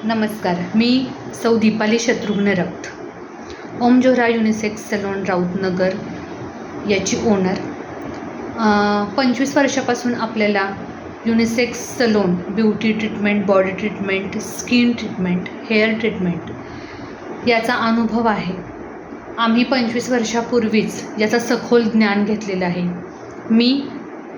नमस्कार, मी सौ दीपाली शत्रुघ्न राऊत, ओम Zohra unisex salon Rautnagar याची ओनर. 25 वर्षापासून आपल्याला unisex salon, beauty treatment, body treatment, skin treatment, hair treatment याचा अनुभव आहे. आम्ही 25 वर्षापूर्वीच याचा सखोल ज्ञान घेतलेलं आहे. मी,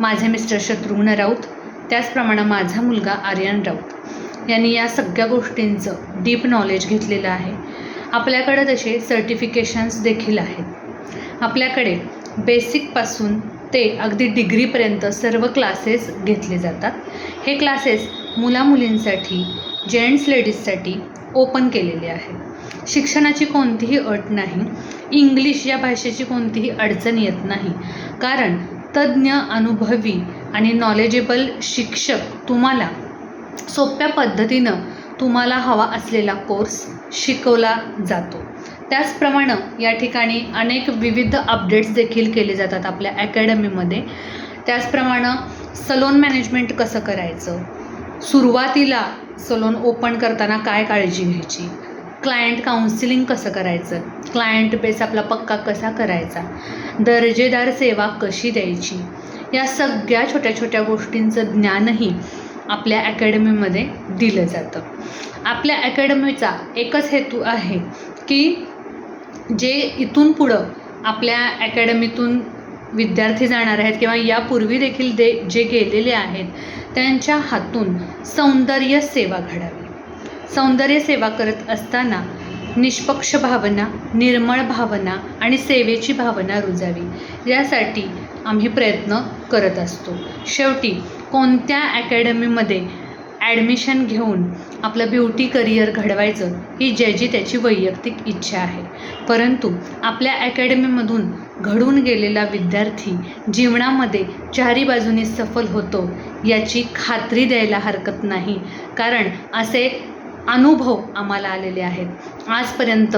माझे मिस्टर शत्रुघ्न राऊत, त्याचप्रमाणे माझा मुलगा आर्यन राऊत यांनी या सगळ्या गोष्टींचं डीप नॉलेज घेतलेलं आहे. आपल्याकडे तसे सर्टिफिकेशन्स देखील आहेत. आपल्याकडे बेसिकपासून ते अगदी डिग्रीपर्यंत सर्व क्लासेस घेतले जातात. हे क्लासेस मुलामुलींसाठी, जेंट्स लेडीजसाठी ओपन केलेले आहेत. शिक्षणाची कोणतीही अट नाही. इंग्लिश या भाषेची कोणतीही अडचण येत नाही, कारण तज्ज्ञ, अनुभवी आणि नॉलेजेबल शिक्षक तुम्हाला सोप्या पद्धतीनं तुम्हाला हवा असलेला कोर्स शिकवला जातो. त्याचप्रमाणे या ठिकाणी अनेक विविध अपडेट्स देखील केले जातात आपल्या अकॅडमीमध्ये. त्याचप्रमाणे सलोन मॅनेजमेंट कसं करायचं, सुरुवातीला सलोन ओपन करताना काय काळजी घ्यायची, क्लायंट काउन्सिलिंग कसं करायचं, क्लायंट बेस आपला पक्का कसा करायचा, दर्जेदार सेवा कशी द्यायची, या सगळ्या छोट्या छोट्या गोष्टींचं ज्ञानही आपल्या अकॅडमीमध्ये दिलं जातं. आपल्या अकॅडमीचा एकच हेतू आहे की जे इथून पुढं आपल्या अकॅडमीतून विद्यार्थी जाणार आहेत किंवा यापूर्वी देखील जे गेलेले आहेत त्यांच्या हातून सौंदर्य सेवा घडावी. सौंदर्य सेवा करत असताना निष्पक्ष भावना, निर्मळ भावना आणि सेवेची भावना रुजावी, यासाठी आम्ही प्रयत्न करत असतो. शेवटी कोणत्या अकॅडमीमध्ये ॲडमिशन घेऊन आपलं ब्युटी करिअर घडवायचं ही ज्याची त्याची वैयक्तिक इच्छा आहे, परंतु आपल्या अकॅडमीमधून घडून गेलेला विद्यार्थी जीवनामध्ये चारी बाजूनी सफल होतो याची खात्री द्यायला हरकत नाही, कारण असे अनुभव आम्हाला आलेले आहेत. आजपर्यंत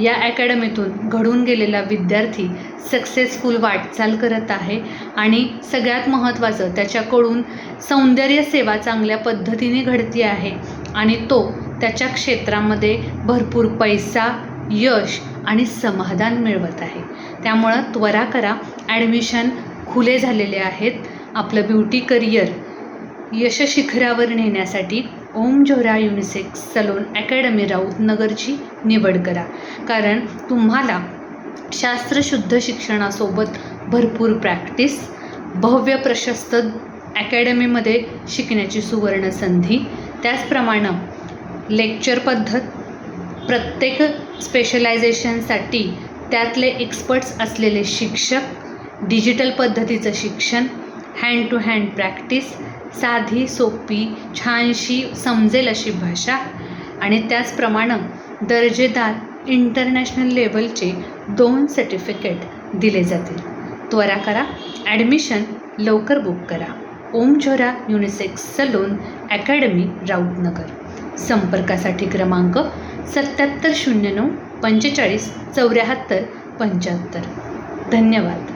या अकॅडमीतून घडून गेलेला विद्यार्थी सक्सेसफुल वाटचाल करत आहे आणि सगळ्यात महत्त्वाचं त्याच्याकडून सौंदर्य सेवा चांगल्या पद्धतीने घडती आहे आणि तो त्याच्या क्षेत्रामध्ये भरपूर पैसा, यश आणि समाधान मिळवत आहे. त्यामुळं त्वरा करा, ॲडमिशन खुले झालेले आहेत. आपलं ब्युटी करिअर यशशिखरावर नेण्यासाठी ओम जोहरा युनिसेक्स सलोन अकॅडमी राऊतनगरची निवड करा, कारण तुम्हाला शास्त्रशुद्ध शिक्षणासोबत भरपूर प्रॅक्टिस, भव्य प्रशस्त अकॅडमीमध्ये शिकण्याची सुवर्ण संधी, त्याचप्रमाणे लेक्चर पद्धत, प्रत्येक स्पेशलायझेशनसाठी त्यातले एक्सपर्ट्स असलेले शिक्षक, डिजिटल पद्धतीचं शिक्षण, हँड टू हँड प्रॅक्टिस, साधी सोपी छानशी समजेल अशी भाषा आणि त्याचप्रमाणे दर्जेदार इंटरनॅशनल लेवलचे 2 सर्टिफिकेट दिले जातील. त्वरा करा, ॲडमिशन लवकर बुक करा. ओम Zohra unisex salon academy Rautnagar. संपर्कासाठी क्रमांक 7709 45 74 75. धन्यवाद.